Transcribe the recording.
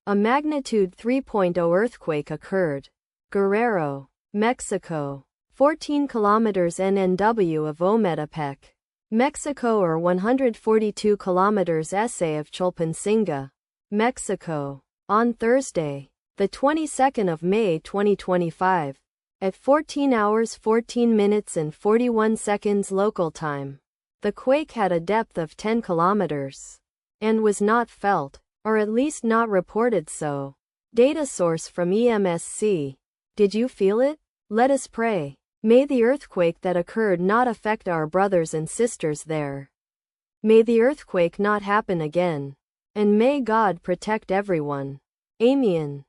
A magnitude 3.0 earthquake occurred. Guerrero, Mexico. 14 kilometers NNW of Ometepec, Mexico, or 142 kilometers SA of Chilpancingo, Mexico. On Thursday, the 22nd of May 2025, at 14 hours 14 minutes and 41 seconds local time, the quake had a depth of 10 kilometers and was not felt, or at least not reported so. Data source from EMSC. Did you feel it? Let us pray. May the earthquake that occurred not affect our brothers and sisters there. May the earthquake not happen again. And may God protect everyone. Amen.